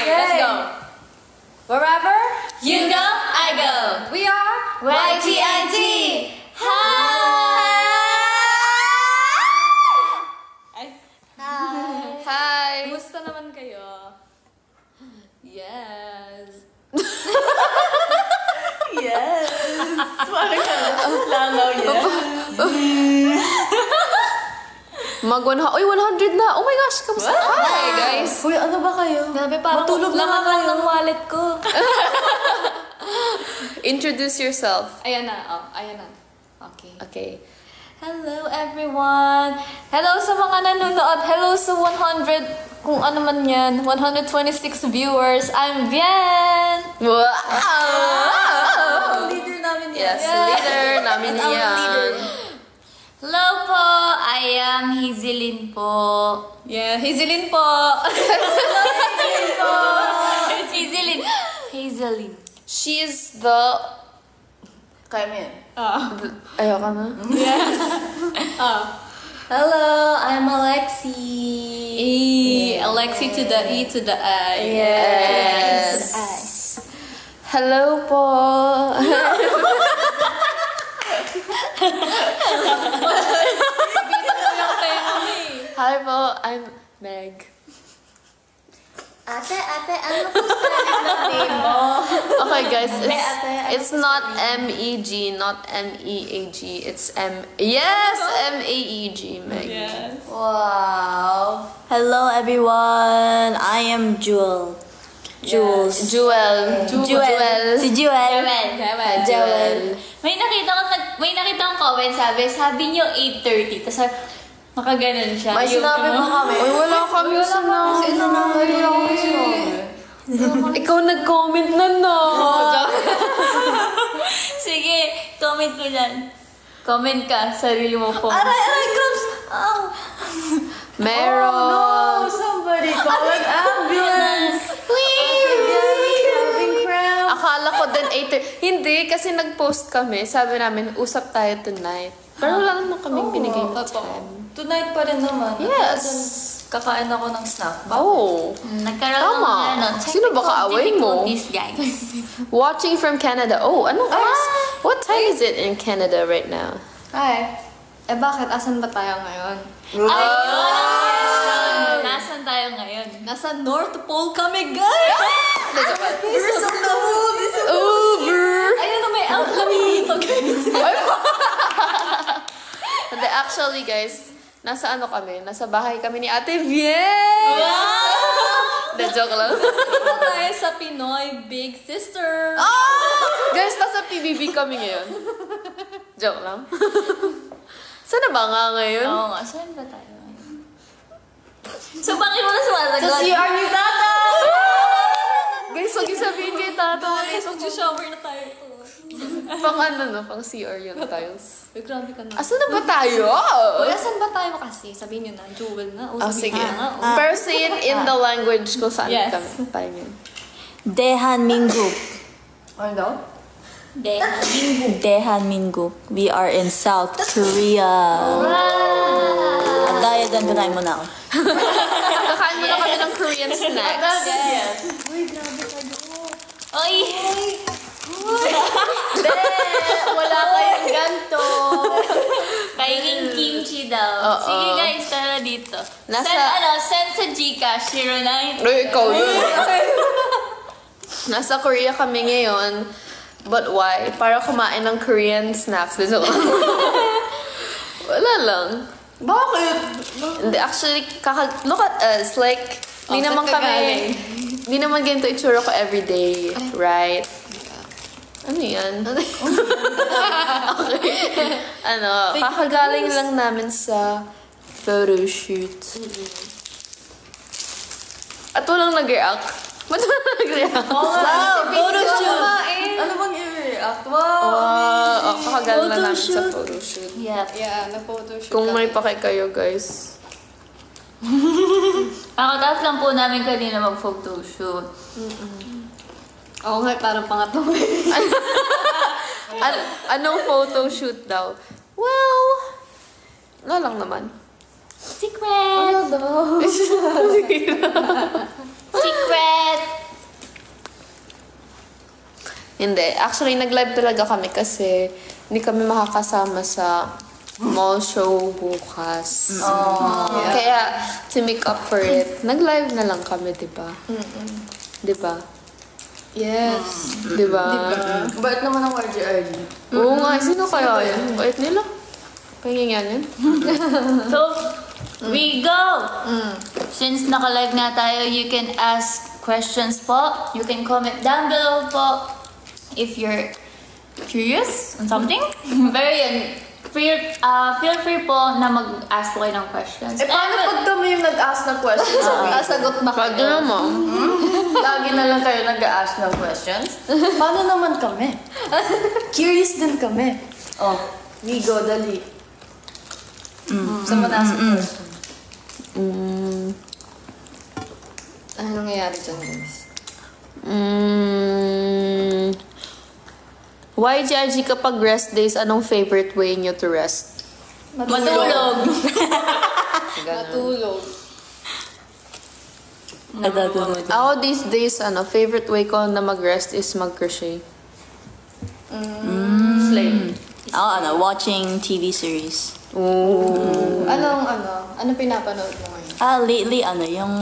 Okay, let's go. Wherever You go, I go. we are YTNT. Hi! Hi! Kumusta naman kayo? Yes. Yes! Langaw yan. Uy, 100 na! Oh my gosh, kamusta? Hi, guys! Uy, ano ba kayo? Grabe, parang Matulog na laman nga lang kayo. ng wallet ko. Introduce yourself. Ayan na, ayan na. Okay. Okay. Hello everyone! Hello sa mga nanonood! Hello sa 100, kung ano man yan, 126 viewers. I'm Bien! Wow! Leader namin yan. Yes, leader namin Our yan. leader. Hello po, I am Hazelyn po. Yeah, Hazelyn po! Hazelyn. Hazelyn. She's the... Kaya mo yan. Ayoko na. Yes! Hello, I'm Alexi. Alexi to the E to the I. Yes. Hello po. Hi po, I'm Meg. Ate, ano po spelling ng name mo? Okay guys, ate, it's not M-E-G, not M-E-A-G. It's Yes, M-A-E-G, Meg. Yes. Wow. Hello, everyone. I am Jewel. Jules. Jewel. Jewel. Si Jewel. Jewel. May nakita kong comment, sabi niyo 8:30, tapos nakaganon siya. May sinabi mo kami. Uy, wala kami sinabi. Ikaw nag-comment na no. Sige, comment ko dyan. Comment ka, sarili mo po. Aray, Grabs! Oh. Meron. Oh, no! Somebody call an ambulance! Having cramp. Akala ko din 8. Hindi, kasi nag-post kami. Sabi namin, usap tayo tonight. Pero wala naman kaming binigay na time. Tonight pa rin naman. Yes. Kakain ako ng snack. Oh. Nagkaroon Tama. ng Sino ba kaaway mo? difficulties, guys. Watching from Canada. Oh, anong oras? What time is it in Canada right now? Hi. Bakit? Asan ba tayo ngayon? Nasaan tayo ngayon? Nasa North Pole kami, guys! We're so cool! Uber! Ayun na, may out kami dito, guys. Hindi, actually guys, nasa ano kami? Nasa bahay kami ni Ate Bien! Hindi, joke lang. Dito tayo sa Pinoy Big Sister. Guys, nasa PBB kami ngayon. Joke lang. Saan na ba nga ngayon? Oo nga, saan ba tayo ngayon? So, bakit mo na sumasagot? Sa CR ni Tata! Guys, huwag yung sabihin kay Tata. Guys, mag-shower na tayo ito. Pang ano no? Pang CR yung tiles. Uy, grabe ka na. Asan na ba tayo? Uy, asan ba tayo kasi? Sabihin nyo na, Jewel na. O, Oh, sabihin sige. nyo na. Pero say it in the language kung saan Yes. kami tayo ngayon. Dehanmingup. Ano daw? Dehanmingup. We are in South Korea. At dahil doon, kunain mo na ako. Kakain mo na kami ng Korean snacks. Oy! Wala kayong ganto. Kainin kimchi daw. Oo. Sige guys, tara dito. Nasa- Send sa Gcash, 09. Uy, ikaw yun. Nasa Korea kami ngayon. But why? Para kumain ng Korean snacks. Wala lang. Bakit? Hindi, actually, look at us. Like, di Oh, naman saan ka kami, di naman ganito itsura ko everyday. Right? Ano yan? Okay. Ano, kakagaling lang namin sa photoshoot. At walang nag-react. Ba't walang nag-react? Wow! Photoshoot! Ano bang i-react? Wow! Kakagaling lang namin sa photoshoot. Yep. Yeah, na-photoshoot Kung may kami. pake kayo, guys. Ako, tapos lang po namin kanina mag-photoshoot. Oo nga, parang pangatlo. Anong photoshoot daw? Well, wala lang naman. Secret! daw? Secret! Hindi. Actually, nag-live talaga kami kasi hindi kami makakasama sa mall show bukas. Kaya, to make up for it, nag-live na lang kami, di ba? Di ba? Yes. Di ba? Bait naman ang RGRG. Oo nga, sino kaya yun? Bait nila. Pahingingan yun? So, we go! Since naka-live nga tayo, you can ask questions po. You can comment down below po if you're curious on something. Feel free po na mag-ask po kayo ng questions. Paano pag kami yung nag-ask ng questions? Sasagot ba Pag kayo? naman. Lagi na lang kayo nag-ask ng questions? Paano naman kami? Curious din kami. Oh, Migo, dali. Saan mo na-ask ng question? Ano nangyayari dyan, guys? YGIG kapag rest days, anong favorite way nyo to rest? Matulog! Matulog. Ako these days, favorite way ko na mag-rest is mag-crochet. Slay. Ako, watching TV series. Anong pinapanood mo ngayon? Lately, yung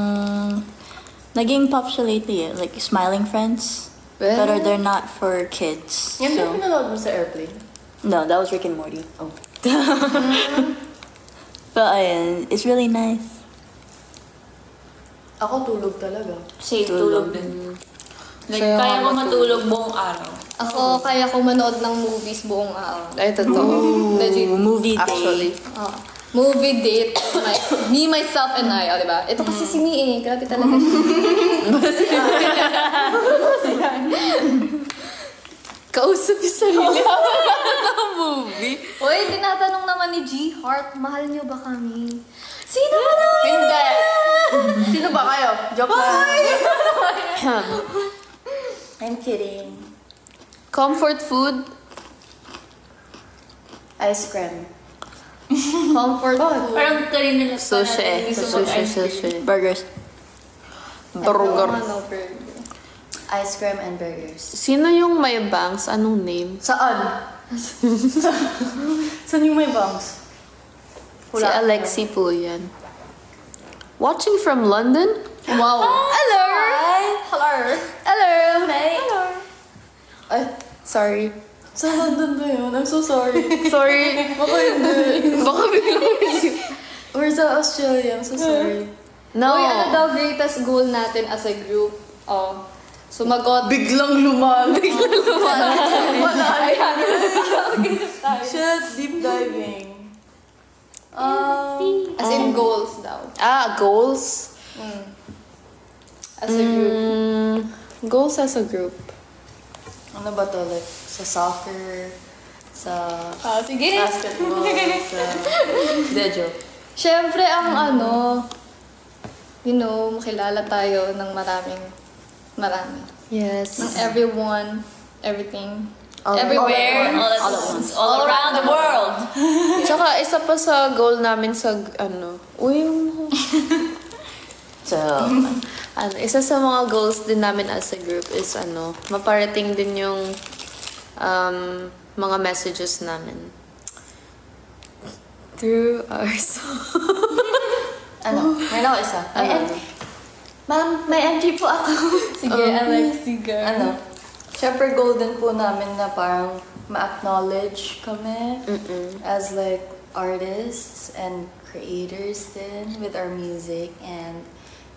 naging pop siya lately, like Smiling Friends. Pero they're not for kids. Yan so. ba pinanood mo sa airplane? No, that was Rick and Morty. Oh. But it's really nice. Ako tulog talaga. Same, tulog din. Like, kaya ko matulog buong araw. Ako, kaya ko manood ng movies buong araw. Ay, totoo. Legit. Movie day. Actually. Movie date. Me, myself, and I. Diba? Ito kasi si Mi eh. Grabe talaga Kausap yung sarili ng movie. Uy, tinatanong naman ni G Heart, mahal niyo ba kami? Sino ba naman? Hindi! Sino ba kayo? Joke lang. I'm kidding. Comfort food? Ice cream. Comfort food. Parang kanina lang Sushi. Burgers. Burger. Burger. Ice cream and burgers. Sino yung may bangs? Anong name? Saan? Saan yung may bangs? Si Alexi po yan. Watching from London? Wow. Hello! Hello. Hello! Hello! Ay, Sorry. sa London ba yun? I'm so sorry. Sorry. Baka hindi. Baka biglang Or sa Australia. I'm so sorry. No. Uy, ano daw greatest goal natin as a group? Sumagot. Biglang lumal. Shit, deep diving. As in goals daw. Goals? As a group. Goals as a group. Ano ba to? Like, sa soccer, sa Sige. basketball, sa... Dejo. Siyempre, ang makilala tayo ng marami. Yes. Ng everyone, everything. everywhere, all at once, all around the world. Tsaka isa pa sa goal namin sa So, isa sa mga goals din namin as a group is maparating din yung mga messages namin through our song. Meron ako isa. Ma'am, may entry po ako. Sige, Alexi, girl. Syempre golden po namin na parang ma-acknowledge kami as like artists and creators din with our music and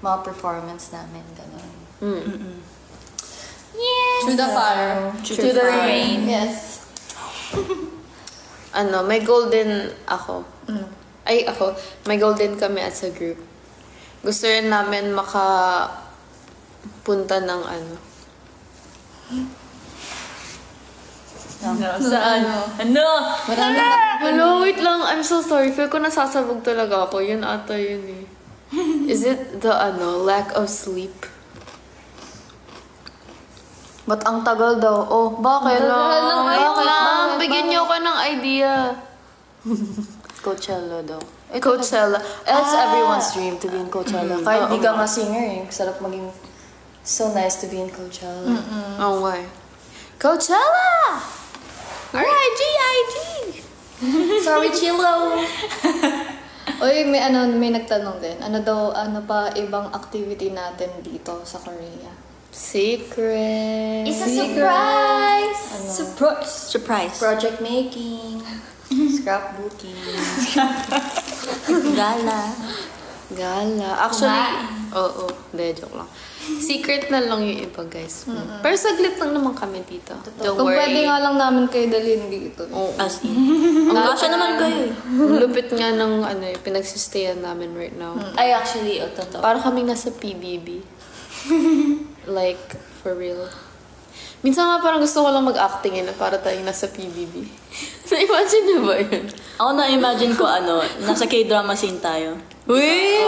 mga performance namin, ganun. Through the fire. To the rain. Yes. May goal din ako. May goal din kami as a group. Gusto rin namin makapunta ng Saan? Ano? Hello, wait lang. I'm so sorry. Feel ko nasasabog talaga ako. Yun ata yun eh. Is it the lack of sleep? Ba't ang tagal daw? Oh, bakit? Bakit lang? Bigyan niyo ako ng idea. Coachella daw. Coachella. It's everyone's dream to be in Coachella. Kahit di ka nga singer eh. Sarap maging so nice to be in Coachella. Oh, why? Coachella! R-I-G-I-G! Sorry, Chilo. Uy, may nagtanong din. Ano pa ibang activity natin dito sa Korea? Secret. It's a surprise! Surprise. Project making. Scrapbooking. Gala. Actually, oo. Hindi, joke lang. Secret na lang yung iba, guys. Pero saglit lang naman kami dito. Don't Kung worry. pwede nga lang namin kayo dalhin dito. As in. Ang kasya naman kayo eh. Ang lupit nga ng pinagsistayan namin right now. Ay, actually, totoo. Parang kaming nasa PBB. Like, for real. Minsan nga parang gusto ko lang mag-acting para tayong nasa PBB. Na-imagine niyo ba yun? Ako na-imagine ko nasa K-drama scene tayo. Uy!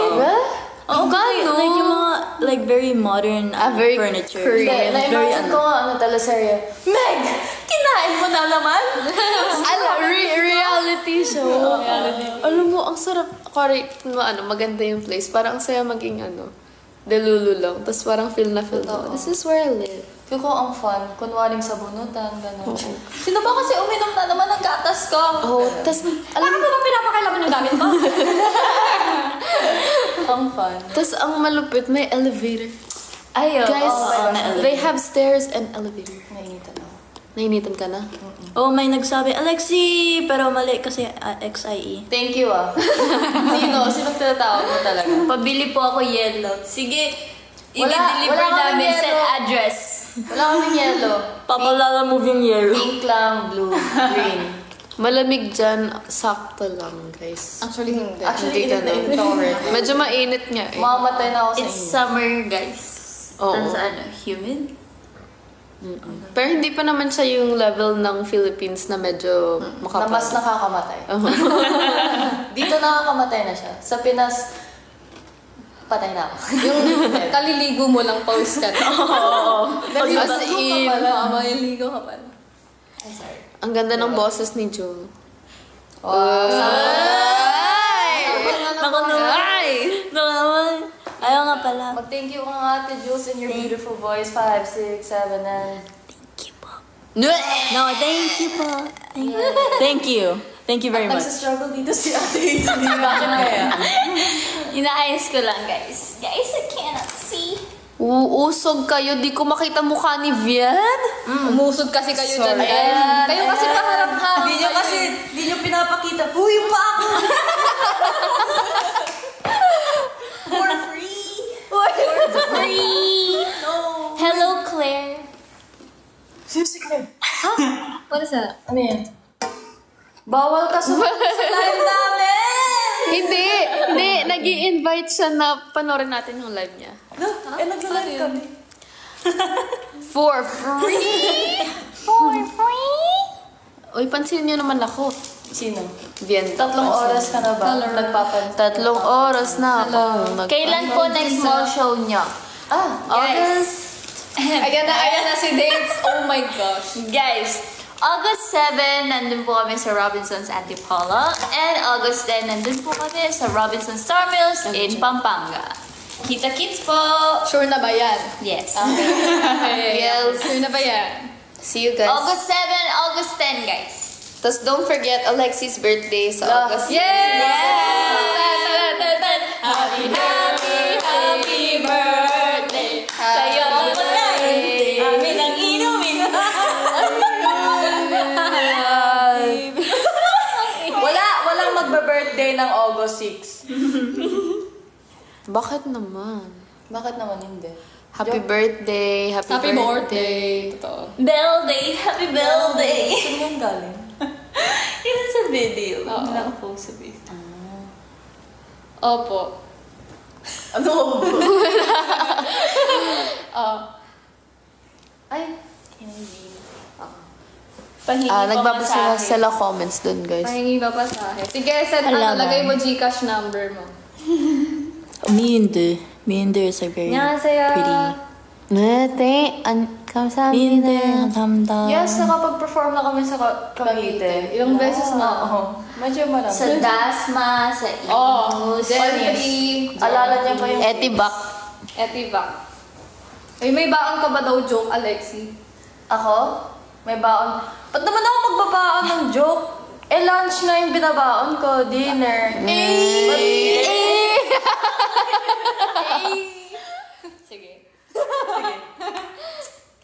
Oo, like yung mga, like, very modern very furniture. Korean. Hindi, Very na-imagine ko nga, teleserye. Meg! Kinain mo na naman? Reality show. Alam mo, ang sarap. Maganda yung place. Parang ang saya maging delulu lang. Tapos parang feel mo, this is where I live. Feel ko ang fun. Kunwaring sa bunutan, gano'n. Sino ba kasi uminom na naman ng gatas ko? Tapos, Bakit mo ba pinapakailaman yung gamit mo? Ang fun. Tapos ang malupit, may elevator. Ayaw. Guys, may elevator. they have stairs and elevator. Nainitan ako. Nainitan ka na? Oh, may nagsabi, Alexi! Pero mali kasi XIE. Thank you, Sino? Sino tinatawag mo talaga? Pabili po ako yellow. Sige, Wala i-deliver kaming namin sa yellow. address. Wala kaming yellow. Papalala moving yellow. Pink lang, blue, green. Malamig dyan, sakto lang, guys. Actually, hindi. Actually, Hindi init na init ako already. Medyo mainit nga eh. Mamamatay na ako sa It's inyo. summer, guys. Oo. Tapos humid. Pero hindi pa naman siya yung level ng Philippines na medyo Na makapal. mas nakakamatay. Dito nakakamatay na siya. Sa Pinas, patay na ako. Yung kaliligo mo lang, pause ka na. As in, Maliligo ka pala. Ay, sorry. ang ganda ng boses ni Joe. Naku naman. Naman. Ayaw nga pala. Mag-thank you ka nga, Ate Jules, in your beautiful voice. 5, 6, 7, and... Thank you po. No, thank you po. Thank you. Thank you very much. Nagsastruggle dito si Ate Hazel. Hindi ba kaya? Inaayos ko lang, guys. Guys, I cannot see. Uusog kayo, di ko makita mukha ni Vian. Umusog kasi kayo dyan, Sorry. guys. Kayo kasi paharap-harap. Hindi nyo pinapakita. Huy, yung pa ako! For free! Free! Hello, Claire. Sino si Claire? What is that? Ano yan? Bawal ka sa live namin! Hindi! Nag-i-invite siya na panoorin natin yung live niya. Nagla-live kami. For free! For free? Uy, pansin niyo naman ako. Sino? Vian. 3 oras ka na ba? Nagpapansin. 3 oras na ako. Kailan po next mall show nyo? August. Ayan na si Dates. Oh my gosh. Guys, August 7, nandun po kami sa Robinson's Antipolo. And August 10, nandun po kami sa Robinson's Star Mills in Pampanga. Kita-kits po! Sure na ba yan? Yes. Yes. Sure na ba yan? See you guys. August 7, August 10, guys. Tapos don't forget Alexi's birthday sa August. Happy, happy, happy birthday! Sa'yo birthday! Amin ang inumin! Walang magbe-birthday ng August 6. Bakit naman? Bakit naman hindi? Happy birthday. Happy birthday. Totoo. Bell Day! Happy Bell Day! Saan yung galing? Yun sa video. Nakapost sa video. Opo. Ano? Ay, Pahingi pa Nagbabasa masahe. sila comments dun, guys. Pahingi ba pasahe? Sige, send Alam mo. lagay mo Gcash number mo. Minder. Minder is like very pretty. Kamsahamnida. 감사합니다. yes, nakapag-perform na kami sa Cavite. Ilang beses na? Oo. Medyo marami. Sa Dasma, sa Oh, Imus. Jenny. Alala niya pa yung... Etibak. Etiba. Ay, may baon ka ba daw joke, Alexi? Ako? May baon. Ba't naman ako magbabaon ng joke? Lunch na yung binabaon ko, dinner. Sige.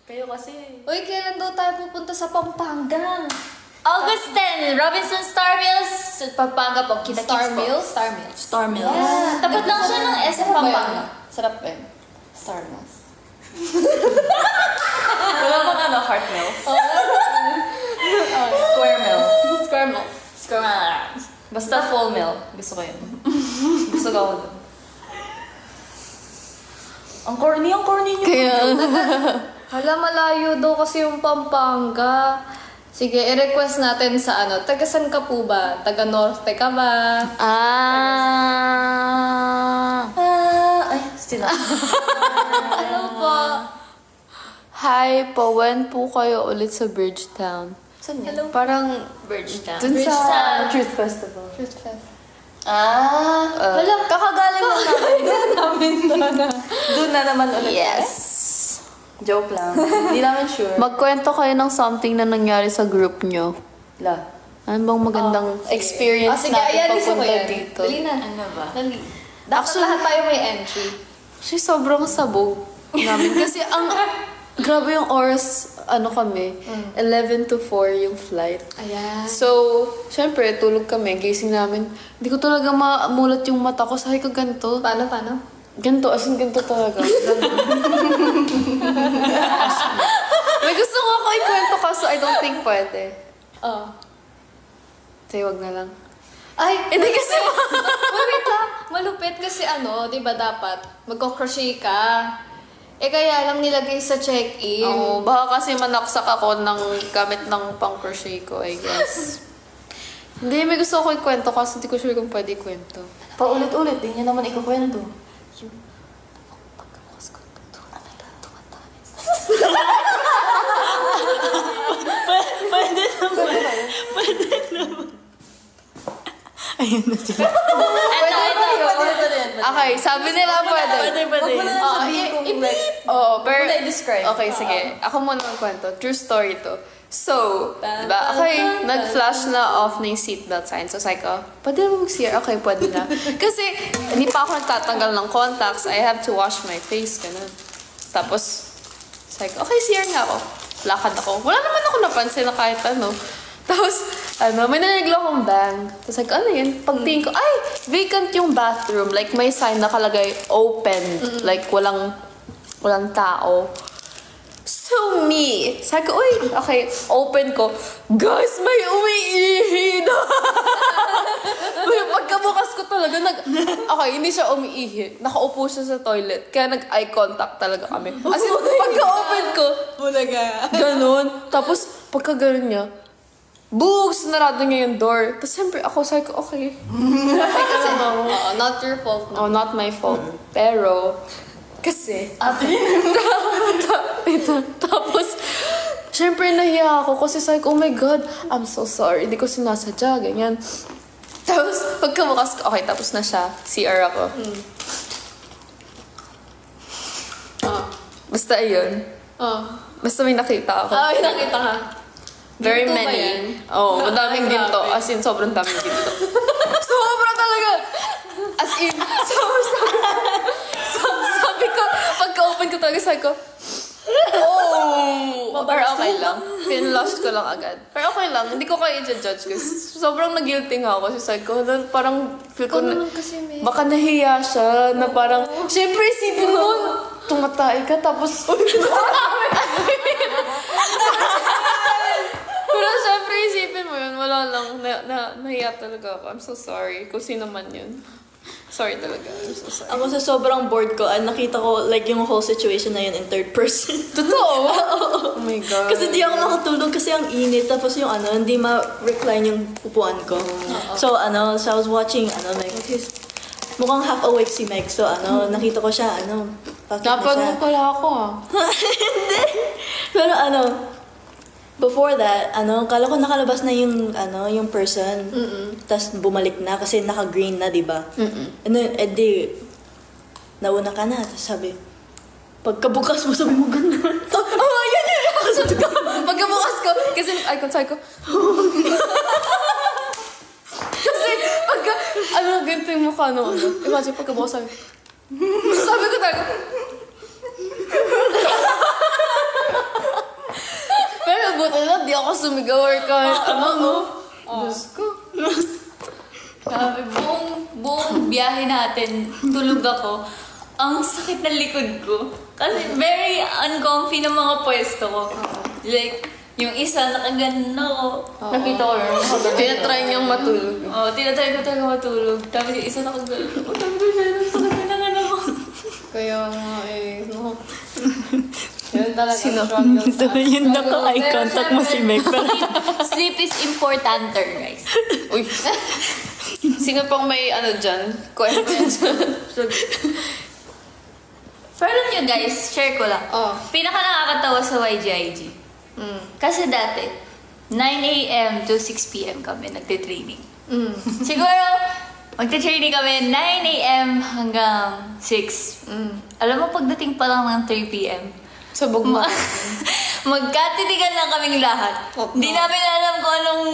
Kayo kasi. Uy, kailan daw tayo pupunta sa Pampanga? August 10, Robinson Star Mills, Pampanga po. Kita Star Kids po. Mills? Star Mills. Star Mills. Yeah. Tapat lang siya ng SM Pampanga. Sarap eh. Star Mills. Wala bang Heart Mills? Square Mills. Square Mills. Basta full milk. Gusto ko yun. Gusto ko ako dun. Ang corny niyo. Kaya, Hala, malayo daw kasi yung Pampanga. Sige, i-request natin sa taga saan ka po ba? Taga Norte ka ba? Ay, sila. Ano po? hi po, when po kayo ulit sa Bridgetown? Saan yun? Hello? Parang, Bridgetown. dun sa, Truth Festival. Truth Fest. Hala, kakagaling lang namin. Doon na naman ulit. yes. Joke lang. Hindi namin sure. Magkwento kayo ng something na nangyari sa group nyo. La. Ano bang magandang experience Sige, ayan, natin gusto ko pagpunta yan. dito? Dali na. Ano ba? Dali. Dapat lahat tayo may entry. Actually, sobrang sabog namin. Kasi grabe yung oras, kami, 11 to 4 yung flight. Ayan. So, syempre, tulog kami, gising namin. Hindi ko talaga mamulat yung mata ko. Sabi ko ganito. Paano? Ganito, as in ganito talaga. May gusto nga ako ikwento kaso I don't think pwede. Oh. Sige, wag na lang. Ay, Hindi kasi wait lang. Malupit kasi di ba dapat magko-crochet ka. Kaya lang nilagay sa check-in. Oo, baka kasi manaksak ako ng gamit ng pang-crochet ko, I guess. Hindi, may gusto ako ikwento kasi hindi ko sure kung pwede ikwento. Paulit-ulit, di niya naman ikukwento. Ito. Okay, sabi nila pwede. Huwag mo na lang sabihin kung like, Oo, pero... Huwag mo na i-describe. Okay, sige. Ako muna magkwento. True story to. So, diba? Okay, nag-flash na off na yung seatbelt sign. So, sabi ko, pwede na mag-CR? Okay, pwede na. Kasi, hindi pa ako nagtatanggal ng contacts. I have to wash my face. Ganun. Tapos, sabi ko, okay, CR nga ako. Lakad ako. Wala naman ako napansin na kahit ano. Tapos, may narinig lang akong bang. Tapos like, ano yun? Pagtingin ko, ay, vacant yung bathroom. Like, may sign nakalagay, open. Like, walang tao. So, me, sabi ko, uy, okay, open ko. Guys, may umiihi na! Pagkabukas ko talaga, okay, hindi siya umiihi. Nakaupo siya sa toilet. Kaya nag-eye contact talaga kami. As in, pagka-open ko, ganun. Tapos, pagka ganun niya, bugs! Narado niya yung door. Tapos siyempre ako, sabi ko, okay. Not your fault. Oh, not my fault. Pero, kasi, tapos, siyempre nahiya ako kasi sabi ko, oh my God, I'm so sorry. Hindi ko sinasadya, ganyan. Tapos, pagkabukas ko, okay, tapos na siya. CR ako. Basta ayun. Basta may nakita ako. Ay, nakita ka. Very Ginto ba many. yan? Oo, madaming Ay, ginto. grabe. As in, sobrang daming ginto. Sobra talaga! As in, sabi ko, pagka-open ko talaga, sabi ko, oh! Pero okay lang. Pinlost ko lang agad. Pero okay lang, hindi ko kayo i-judge kasi sobrang nag-guilty nga ako. Kasi sabi ko, parang feel ko na, baka nahiya siya, na parang, syempre isipin mo, tumatay ka, tapos, pero syempre isipin mo yun, wala lang, nahiya talaga ako. I'm so sorry kung sino man yun. Sorry talaga, I'm so sorry. Ako sa sobrang bored ko, nakita ko like yung whole situation na yun in third person. Totoo? Oh my God. Kasi di ako makatulog kasi ang init. Tapos yung hindi ma-recline yung upuan ko. So so I was watching, like, mukhang half awake si Meg. So nakita ko siya, bakit na Napag siya. mo pala ako Hindi. Pero before that, kala ko nakalabas na yung, yung person. Tapos bumalik na kasi naka-green na, di ba? And then, nauna ka na. Tapos pagkabukas mo, sabi mo, ganun. Pagkabukas ko, talikod, sabi ko, kasi pagka, ganito yung mukha nung imagine pagkabukas sabi ko talaga, pero buti na, di ako sumigaw or kahit Diyos ko. Sabi, buong biyahe natin, tulog ako. Ang sakit ng likod ko. Kasi very uncomfy ng mga pwesto ko. Like, yung isa nakagano ako. Nakita ko yun. Tinatry niyang matulog. Tinatry ko talaga matulog. Tapos yung isa nakagano ako. Sabi ko siya, sakit na nga ako. Kaya nga no. Yun talaga So, yun naka-eye contact mo si Meg. Sleep is importanter, guys. Uy. Sino pang may dyan? Kwento yan dyan. Pero alam nyo guys, share ko lang. Pinaka nakakatawa sa YGIG. Kasi dati, 9 a.m. to 6 p.m. kami nagte-training. Siguro, magte-training kami 9 a.m. hanggang 6. Alam mo, pagdating pa lang ng 3 p.m., Sabog mo. magkatitigan lang kaming lahat. Hindi namin alam kung anong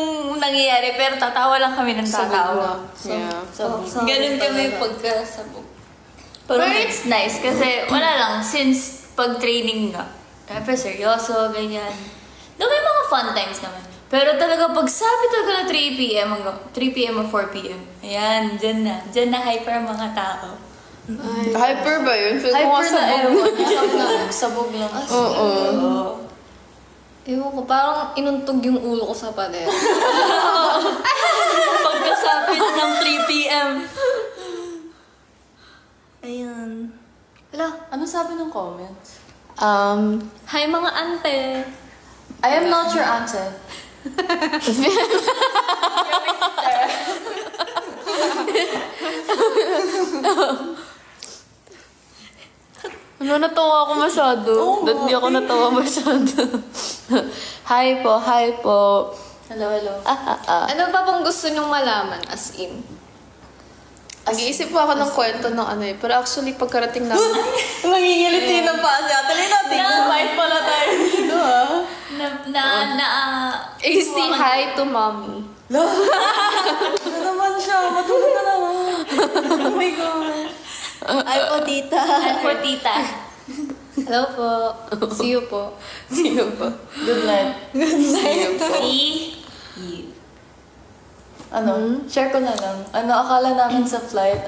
nangyayari, pero tatawa lang kami ng tatawa. Yeah. Ganun kami pagkasabog. Pero it's nice kasi wala lang, since pag-training nga, syempre seryoso, ganyan. Though may mga fun times naman. Pero talaga pag sabi talaga na 3 p.m. hanggang 3 p.m. or 4 p.m. Ayan, dyan na hyper ang mga tao. Hyper ba yun? Feel ko Hyper na ewan. Sabog lang. Oo. Ewan ko, parang inuntog yung ulo ko sa pader. Pagkasapit ng 3 p.m. Ayun. Ala, ano sabi ng comments? Hi mga ante! I am not your auntie. Natawa ako masyado. Hindi ako natawa masyado. Hi po. Hello. Ano ba pang gusto nyong malaman? As in? Nag-iisip po ako ng kwento ng pero actually pagkarating namin, Nangingiliti ng pa si Ate Lina. Tingnan, pala tayo dito say hi to mommy. Ano naman siya? Matulog ka naman. Oh my God. Ay po, tita. Ay, for tita. Hello po. See you po. Sino ba? Good night. See you. Share ko na lang. Akala namin sa flight,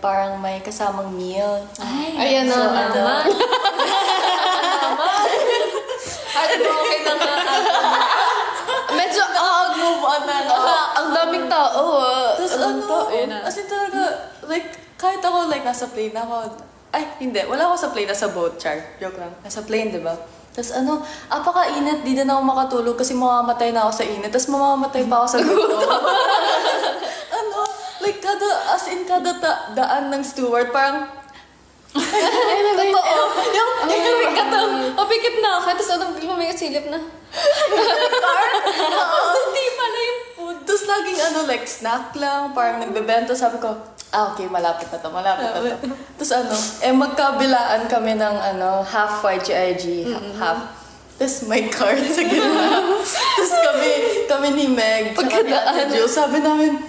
parang may kasamang meal. Ayan So, na naman. Okay na nga. Medyo move on na. Ang daming tao. Tapos as in talaga, like, kahit ako, like, nasa plane ako, hindi, wala ako sa plane, nasa boat, char. Joke lang. Nasa plane, di ba? Tapos apaka-init, di na ako makatulog kasi mamamatay na ako sa init. Tapos mamamatay pa ako sa gutom. Like, kada daan ng steward, parang, Totoo. Yung mapikit na ako. Tapos biglang may silip na. hindi pala yung food. Tapos laging like, snack lang, parang nagbebento. Sabi ko, okay, malapit na to. Tapos magkabilaan kami ng half YGIG, half. Tapos may card sa gitna. Tapos kami ni Meg, tsaka ni Ate Jill, sabi namin,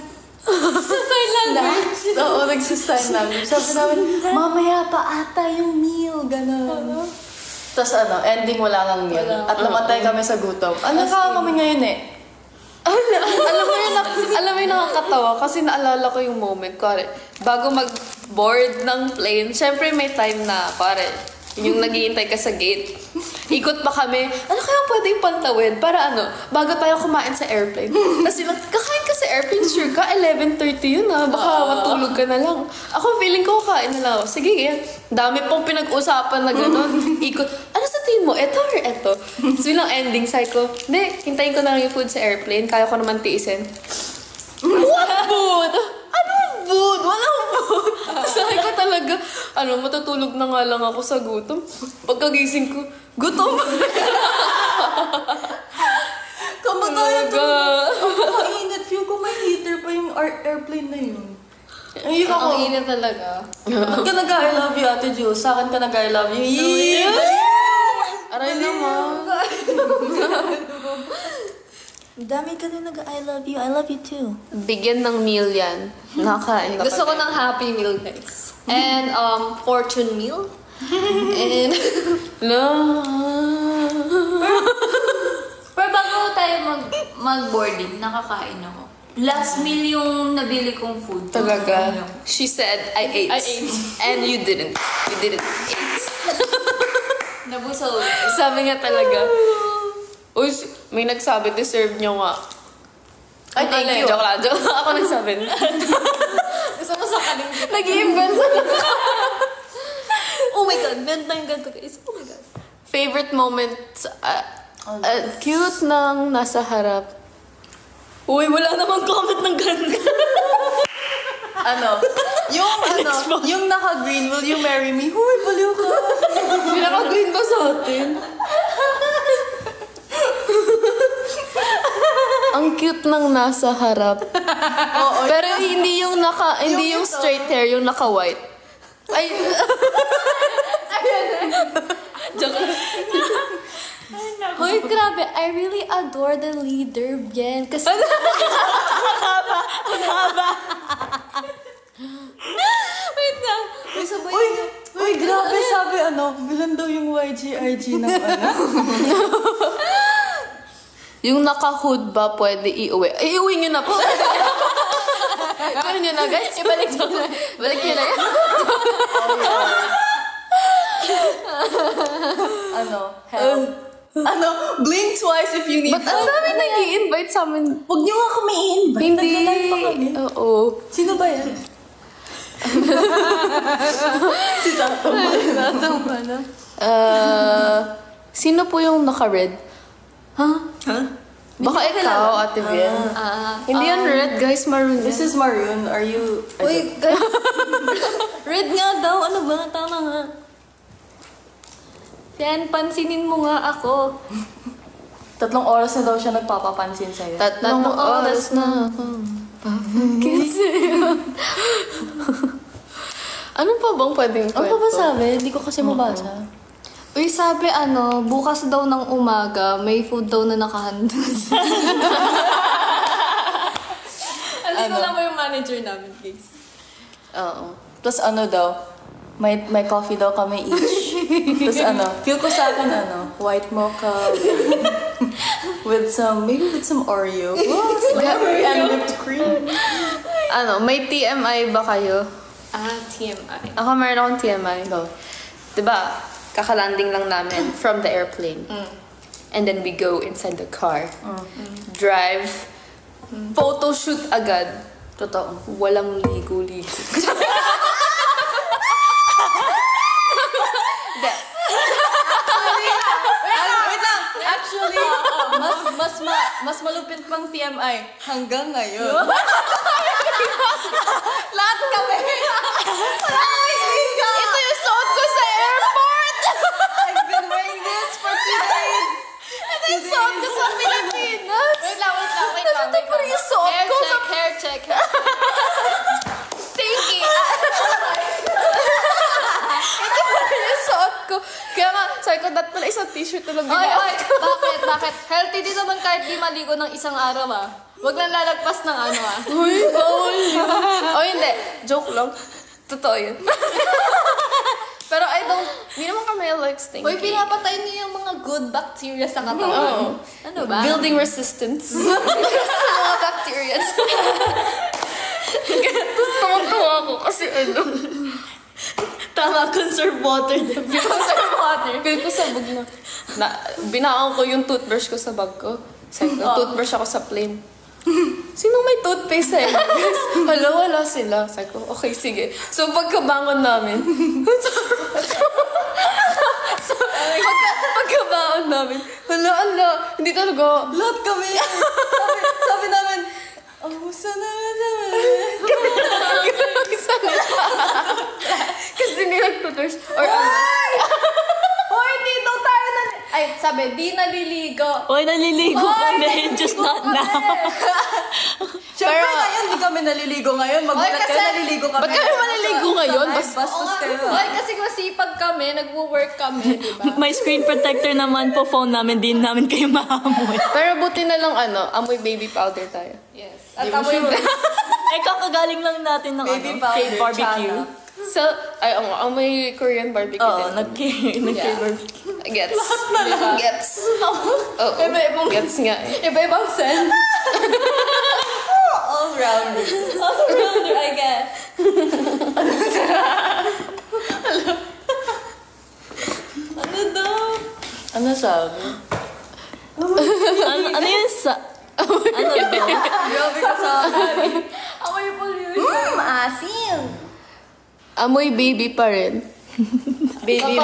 Sign language. Oo, nagsisign language. Sabi namin, mamaya pa ata yung meal, gano'n. Tapos ending wala nang meal. At namatay kami sa gutom. Kami ngayon eh. alam mo yung nakakatawa kasi naalala ko yung moment. Bago mag-board ng plane, syempre may time na, yung naghihintay ka sa gate. Ikot pa kami, ano kaya pwedeng pantawid? Para bago tayo kumain sa airplane. Kasi kakain ka sa airplane, sure ka, 11:30 yun baka matulog ka na lang. Ako feeling ko kakain na lang ako. Sige, yan. Dami pong pinag-usapan na gano'n. Ikot, ano sa tingin mo? Eto or eto? Tapos bilang ending, sabi ko, hindi, hintayin ko na lang yung food sa airplane. Kaya ko naman tiisin. What food? Anong food? Walang food. Sabi ko talaga, matutulog na nga lang ako sa gutom. Pagkagising ko, gutom. Kamagaya to. Mainit. Feel ko may heater pa yung airplane na yun. Ang init talaga. Ba't ka nag-I love you, Ate Jill? Sa akin ka nag-I love you. Aray naman. Dami ka din I love you. I love you too. Bigyan ng meal yan. Nakakain na Gusto ko kami. ng Happy Meal, guys. And Fortune Meal. And No. Pero bago tayo mag-boarding, nakakain ako. Last meal yung nabili kong food. Talaga. She said, I ate. I ate. And you didn't. You didn't eat. Nabusog. Sabi nga talaga. Uy, may nagsabi, deserve nyo nga. Ay, thank you. Joke lang. Ako nagsabi. gusto mo sa kanin. Nag-i-invent. Oh my God, bent na yung ganito, guys. Oh my God. Favorite moment, cute nang nasa harap. Uy, wala namang comment ng ganda. Yung naka-green, will you marry me? Huy, baliw ka. Pinaka-green ba sa atin? Ang cute nang nasa harap. Pero hindi yung straight hair, yung naka-white. Ay, Hoy, grabe. I really adore the leader, Bien. Kasi... Ang haba. Wait lang. May sabay niya. Uy, grabe, sabi bilan daw yung YG-IG ng yung naka-hood ba pwede iuwi? Ay, iuwi nyo na po. Ganun nyo na, guys. Ibalik nyo na. Balik nyo na yan. help. Blink twice if you need Ba't ang dami nag-i-invite sa amin? Huwag niyo nga kami i-invite. Hindi. Nag-live pa kami. Oo. Sino ba yan? Si Tato. Sino po yung naka-red? Huh? Baka ikaw, Ate Bien. Hindi yan red, guys. Maroon. This is Maroon. Are you... Uy, guys. Red nga daw. Ano ba? Tama nga. Yan, pansinin mo nga ako. 3 oras na daw siya nagpapapansin sa'yo. Tatlong oras na. Ano pa bang pwedeng kwento? Ano pa ba sabi? Hindi ko kasi mabasa. Uy, sabi bukas daw ng umaga, may food daw na nakahanda. Alam ko lang mo yung manager namin, guys. Oo. Tapos daw, may coffee daw kami each. Tapos feel ko sa akin white mocha with some Oreo. Strawberry and whipped cream. May TMI ba kayo? TMI. Ako meron akong TMI. No. Diba, kakalanding lang namin from the airplane. And then we go inside the car. Drive. Photo shoot agad. Totoo. Walang ligo-ligo. Wait lang! Actually, mas malupit pang TMI hanggang ngayon. Lahat kami! Ito yung suot ko sa airport! I've been wearing this for 2 days! Ito yung suot ko sa Pilipinas! Wait lang. Ito pa rin yung suot ko sa... Hair check. Stinky! Ito pa rin yung suot ko. Kaya nga, sabi ko, dapat pala isang t-shirt na lang Oy, bakit? Healthy din naman kahit di maligo ng isang araw Huwag lang lalagpas ng Uy, bawal yun. O hindi, joke lang. Totoo yun. Pero hindi naman kami like stinky. Uy, pinapatay niyo yung mga good bacteria sa katawan. Oo. Ano ba? Building resistance. mga bacteria. Tuwa ako kasi Tama, conserve water. Conserve water. Feel ko sabog na. Binaon ko yung toothbrush ko sa bag ko. Sabi ko, toothbrush ako sa plane. Sinong may toothpaste sa inyo? Wala sila. Sabi ko, okay, sige. So, pagkabangon namin, pagkabangon namin, hindi talaga. Lahat kami! Sabi namin, sana Kasi hindi nag-toothbrush. Or Hoy, dito tayo sabi, di naliligo. Uy, naliligo kami. Just not now. Siyempre ngayon, hindi kami naliligo ngayon. Magulat Oy, kasi- kayo, naliligo kami. Ba't kayo maliligo ngayon? Bastos kayo. Hoy, kasi masipag kami, nagwo-work kami, di ba? May screen protector naman po phone namin, din namin kayo maamoy. Pero buti na lang amoy baby powder tayo. Yes. At amoy Eh, kakagaling lang natin ng Baby ano, powder, K-barbecue. Chana. So, amoy Korean barbecue Oo, din. nag-K-barbecue. Gets. Gets. Oo. Iba-ibang- Gets nga. Iba-ibang scent. All-rounder. All-rounder, I guess. Ano daw? Ano sabi? Ano yun sa... Ano daw? Grabe ka sa akin. Amoy pollution. Asim. Amoy baby pa rin. Baby.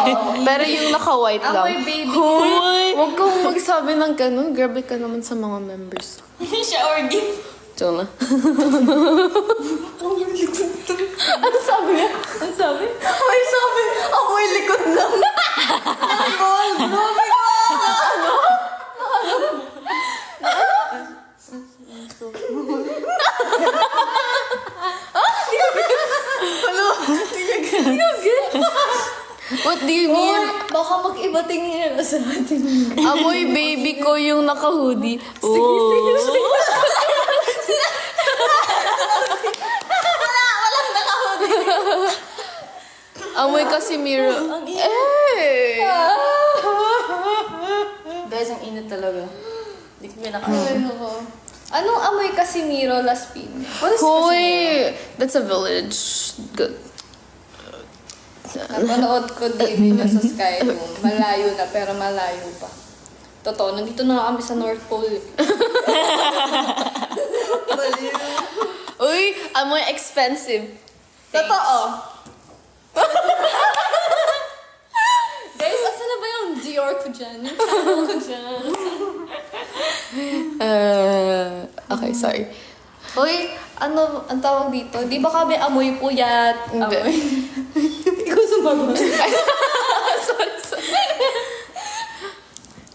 Pero yung naka-white lang. Amoy baby. Hoy! Huwag kang magsabi ng ganun. Grabe ka naman sa mga members. Shower gift. Diyan na. Ano sabi niya? Ano sabi? May sabi. Amoy likod lang. Gold. Grabe ka. What do you mean? Baka mag-iba tingin nila sa atin. Amoy baby ko yung naka-hoodie. Amoy Casimiro. Eh! Guys, ang init talaga. Hindi ko pinakain. Anong amoy Casimiro Las Piñas? Hoy! That's a village. Good. Napanood ko din sa Skyroom. Malayo na, pero malayo pa. Totoo, nandito na nga kami sa North Pole. Uy! Amoy expensive. Totoo. Guys, asan na ba yung Dior ko dyan? Yung channel ko dyan. Okay, sorry. Uy, ano ang tawag dito? Di ba kami amoy puyat? Hindi. Amoy. Ikaw sumagot.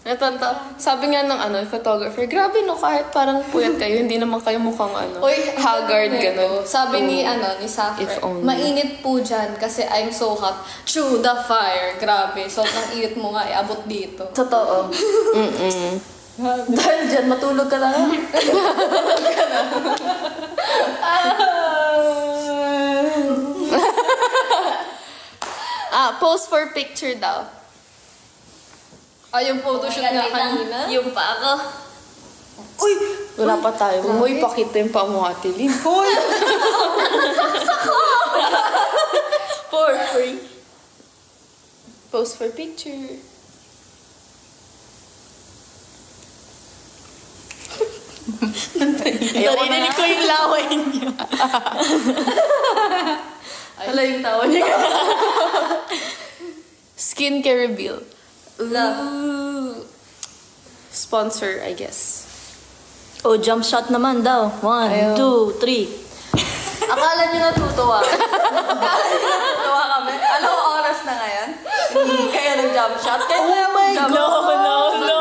Natanta. Sabi nga ng photographer, grabe no, kahit parang puyat kayo, hindi naman kayo mukhang Uy, haggard, ganun. Sabi ni If Safra, only. mainit po dyan kasi I'm so hot. Chew the fire. Grabe. Sobrang init mo nga, abot dito. Totoo. Dahil dyan, matulog ka na. Pose for picture daw. Yung photoshoot nga kanina. Yung pa ako. Uy! Wala pa tayo. Uy, pakita yung pa mo, Ate Lynn. Hoy! For free. Pose for picture. Narinig ko yung laway niyo. Hala yung tawa niya. Skincare reveal. Love. Sponsor, I guess. Oh, jump shot naman daw. 1, 2, 3. Akala niyo natutuwa. Akala niyo natutuwa kami. Anong oras na ngayon? Hindi kayo nag-jump shot. Kaya oh my God! No.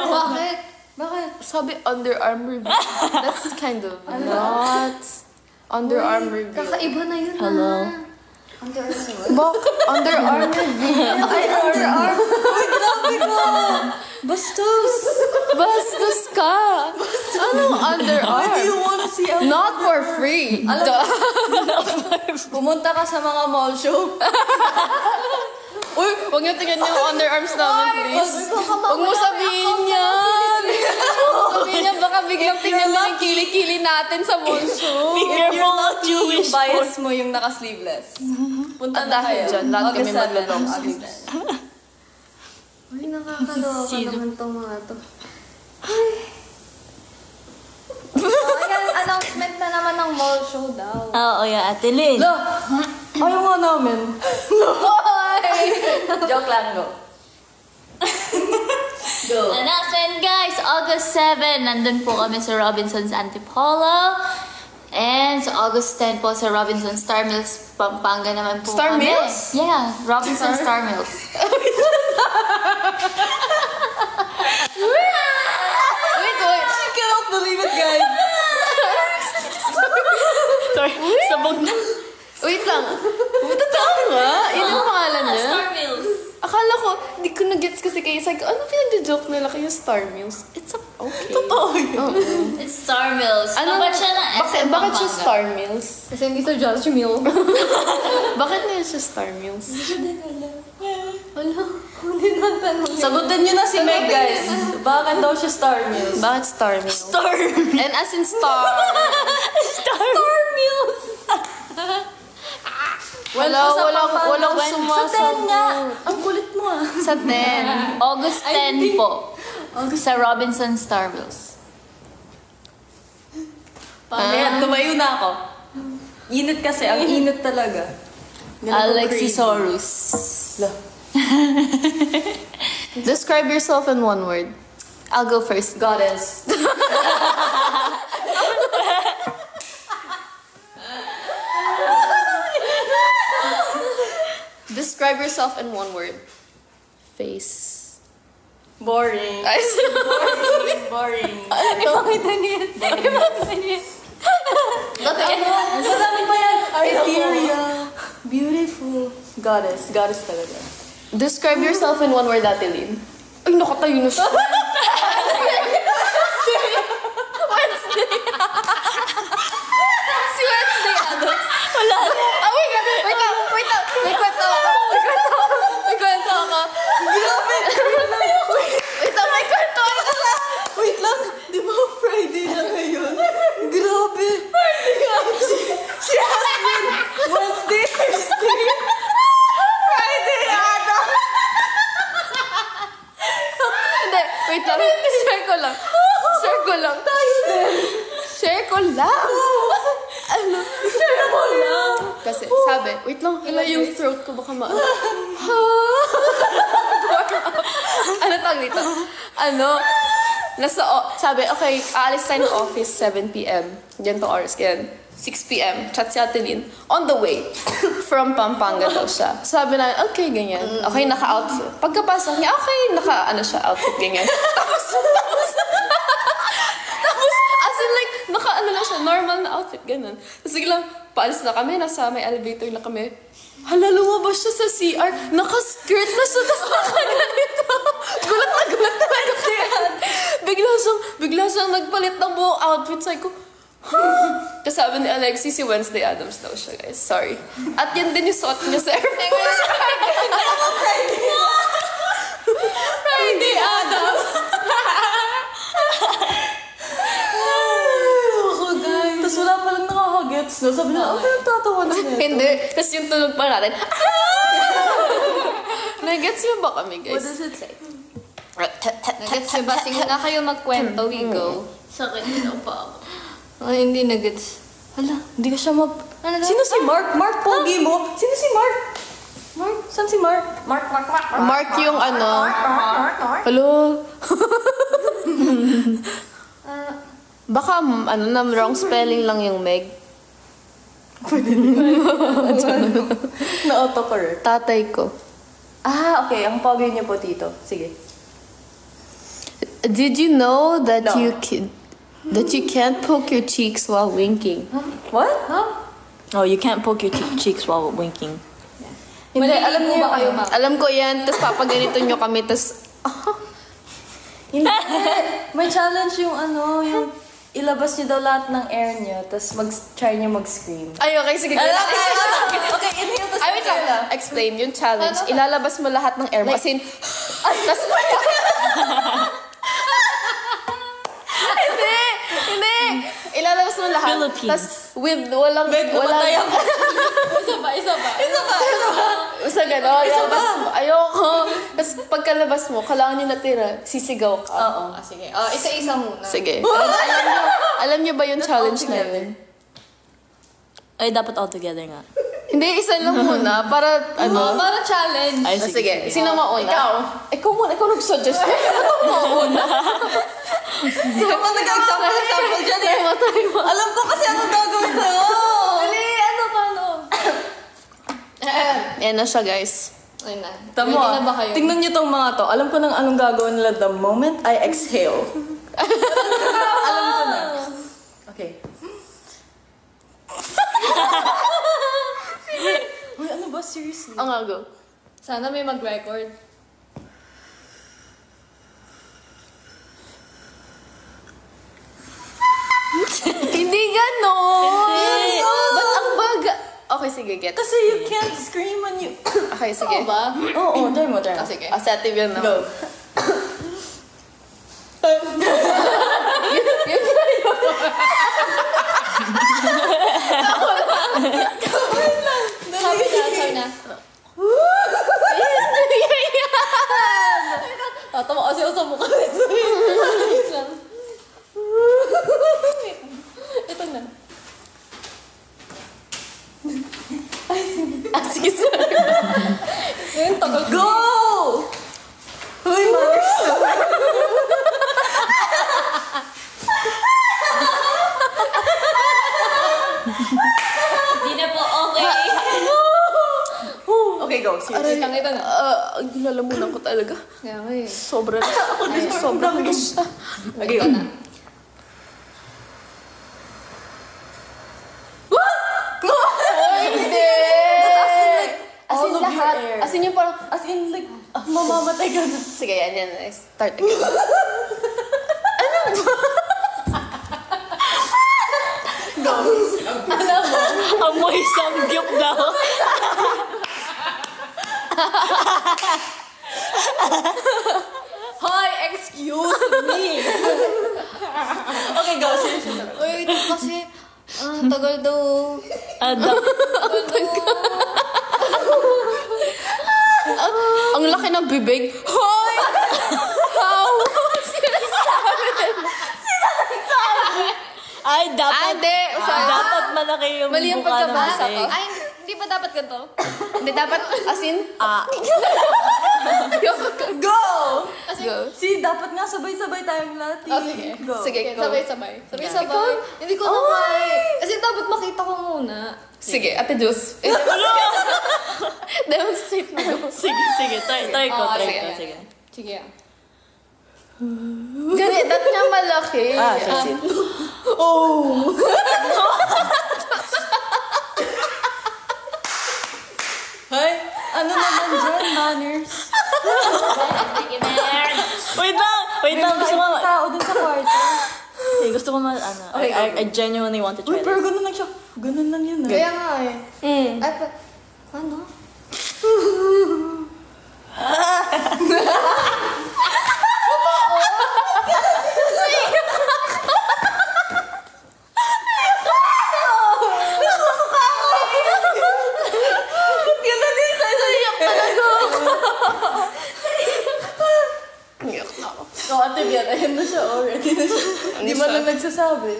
Bakit? Bakit? Sabi underarm reveal. That's kind of not underarm reveal. Kakaiba na yun. Hello? Underarm reveal. Ay, underarm. Uy, grabe ko. Bastos. Bastos ka. Anong underarm? Do you want to see a... Not for free. Pumunta ka sa mga mall show. Uy, huwag niyo tingnan yung underarms namin, please. Huwag mo sabihin yan. Sabihin niya, baka biglang tingnan mo yung kili-kili natin sa mall show. Be careful of Jewish Yung bias mo yung naka-sleeveless. Punta At na dahil kayo. dyan, lahat kami August 7, maglo-long August sleeves. 10. Uy, nakakaloka naman tong mga to. Ayan, announcement na naman ng mall show daw. Oo, yeah, Ate Lynn. Ayaw nga namin. Joke lang, go. Go. Announcement guys, August 7, nandun po kami sa Robinson's Antipolo. And sa August 10 po sa Robinson's Star Mills, Pampanga naman po Star kami. Mills? Yeah, Robinson's Star Mills. Wait. I cannot believe it, guys. Wait lang. Totoo nga. Yun ang pangalan niya. Star Mills. Akala ko, di ko na-gets kasi kayo. Sabi ko, ano pinag-joke nila kayo Star Mills? It's okay. Totoo yun. It's Star Mills. Ano, Dapat siya na SM bakit siya Pampanga. Star Mills? Kasi hindi sa Jollibee meal. Bakit na siya Star Mills? Hindi na tanong. Sagutin nyo na si Meg, guys. Bakit daw siya Star Mills? Bakit Star Mills? Star. And as in star. Star Mills. Walang Sa 10 sumasagot. nga. Ang kulit mo ah. Sa 10. August 10 po. Sa Robinson Star Mills. Pamaya, tumayo na ako. Init kasi. Ang init talaga. Alexisaurus. Describe yourself in one word. I'll go first. Goddess. Describe yourself in one word. Face. Boring. Ay, Boring. Ipakita niya. Ipakita niya. Marami pa yan. Ethereal. Beautiful. Goddess. Goddess talaga. Describe yourself in one word, Ate Lynn. Ay, nakatayo na siya. Si Wednesday Adams. Wala. Oh my God. Wait lang. May kwento ako. Grabe! Wait lang, may kwento ako. Wait lang. Di ba Friday na ngayon? Grabe. Si Asmin. Wednesday, Thursday. Friday, Ada. Hindi, wait lang. Share ko lang. Share ko lang. Ano? Share mo lang. Kasi, sabi, wait lang, hala yung throat ko baka ano tawag dito? Sabi, okay, aalis tayo ng office 7 p.m. Diyan to oras, yan. 6 p.m. Chat si Ate Lynn. On the way, from Pampanga daw siya. Sabi na, okay, ganyan. Okay, naka-outfit. Pagkapasok niya, okay, outfit, ganyan. Tapos, as in like, na siya, normal na outfit, ganun. Tapos biglang, paalis na kami, nasa may elevator na kami. Hala, lumabas siya sa CR, naka-skirt na siya, tapos naka-ganito. Gulat talaga siya. Bigla siyang nagpalit ng buong outfit. Sabi ko, Tapos sabi ni Alexi, si Wednesday Adams daw siya, guys. Sorry. At yan din yung suot niya sa airport. Friday Adams! Ako, guys. Tapos wala palang nakakagets. No? Sabi na, okay, tatawa na nito. Hindi. Tapos yung tunog pa natin. Nagets niyo ba kami, guys? What does it say? Nagets nyo ba? Sige na kayo magkwento, we go. Sakit na pa ako. Ay, hindi nagets. Hala, hindi ka siya Ano daw? Sino si Mark? Mark, pogi mo? Sino si Mark? Mark? Saan si Mark? Mark yung ano. Hello? Baka ano na, wrong spelling lang yung Meg. Na-autocorrect. Tatay ko. Ah, okay. Ang pogi niyo po, Tito. Sige. Did you know that No. that you can't poke your cheeks while winking? What? Oh, you can't poke your cheeks while winking. Hindi, alam niyo ba kayo, ma'am? Alam ko yan, tapos papaganito nyo kami, tapos Hindi. May challenge yung ano, yung ilabas niyo daw lahat ng air niyo, tapos try niyo mag-scream. ay, okay, sige. Okay, inhale, tapos Ay, wait lang. Explain yung challenge. Ilalabas mo lahat ng air mo. As in, tapos Hindi! Ilalabas mo lahat. Philippines. Tapos with walang... Isa ba? Basta gano'n. Ilalabas mo. Ayoko. Tapos pagkalabas mo, kailangan nyo natira, sisigaw ka. Oo. Ah, sige. Isa-isa muna. Sige. Alam nyo ba yung challenge na yun? Ay, dapat all together nga. Hindi, isa lang muna. Para, ano? Para challenge. Ay, Sige. Sino mauna? Ikaw muna. Ikaw nag-suggest. Ikaw mauna. Ikaw pa nag-example dyan eh. Alam ko kasi ano gagawin ko. Dali, paano? Yan na siya, guys. Ayun na. Tamo, Ready na ba kayo? tingnan niyo tong mga to. Alam ko nang anong gagawin nila the moment I exhale. Alam ko na. Okay. ba? Seriously? Ang nga, go. Sana may mag-record. Hindi ganon! Hindi. Ba't ang baga? Okay, sige, get. Kasi you can't scream when you... Okay, sige. Ba? Oo, try mo, try mo. Sige. Sa atin yun na. Go. Sabi na. Tatawa kasi ako sa mukha nito. Ito na. Sige, sorry. Ngayon, tagal. Go! Uy, Mars. Hindi na po okay. Okay, go. Seriously. Itang ito na. Nilalamunan ko talaga. Kaya nga eh. Sobra na. Sobra na siya. Okay, go. Hindi! As in all of your lahat. air. As in yung parang, As in, like, mamamatay ka na. sige, yan. Start again. Amoy samgyup daw. Hi, excuse me! Okay, go. Seriously. Wait, kasi, tagal daw. Ang laki ng bibig. Hoy! How? Ay, dapat. Hindi. Dapat malaki yung Mali yung mukha ng pagkabasa bibig. ko. Ay, hindi ba dapat ganito? Hindi, dapat, as in, Go! go. See, dapat nga sabay-sabay tayong lahat. Oh, sige. Go. Sige, Okay, go. sabay-sabay. Sabay-sabay. Hindi ko na kaya. Kasi dapat makita ko muna. Sige, Ate Juice. Demonstrate mo. Go. Sige. Try ko. Ah, Try sige. ko. Sige. Sige ah. Ganit, dat niya malaki. Sige. Hay, ano naman dyan? Manners. Wait lang. Gusto ko Tao dun sa kwarto. Okay, gusto ko I genuinely want to try Pero this. ganun lang siya. Ganun lang yun. Kaya nga eh. Ay, ano? Oh, ate Bian, ayun na siya. Already na siya. Hindi man lang nagsasabi.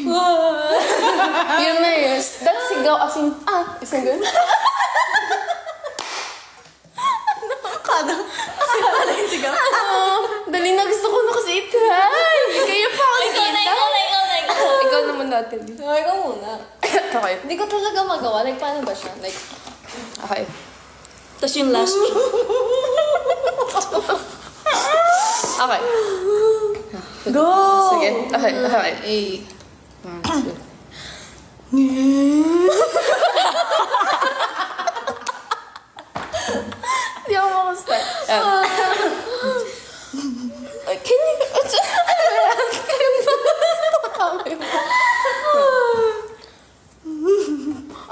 Yun na yun. That's sigaw as in, isang ganun. Ano yung sigaw? Dali na gusto ko na kasi i-try. Kayo pa ang Ikaw na. Ikaw naman natin. Okay ka muna. Okay. Hindi ko talaga magawa. Like, paano ba siya? Like, Okay. Tapos yung last. Okay. Go! Sige. Okay. eh. Hindi ako makastart. Can you...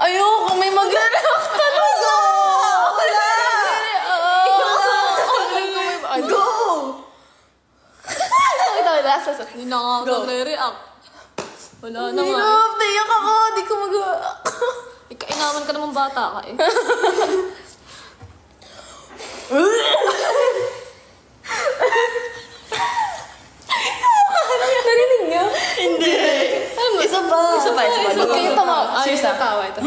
Ayoko, may mag-react talaga! Wala! Go! Last. Hindi na nga ako nare-react. Wala na nga. Hirap, naiyak ako. Di ko magawa. Ikainaman ka naman bata ka eh. Narinig niyo? Hindi. Isa pa. Huwag kayo tama. Ay, Seriously. natawa ito.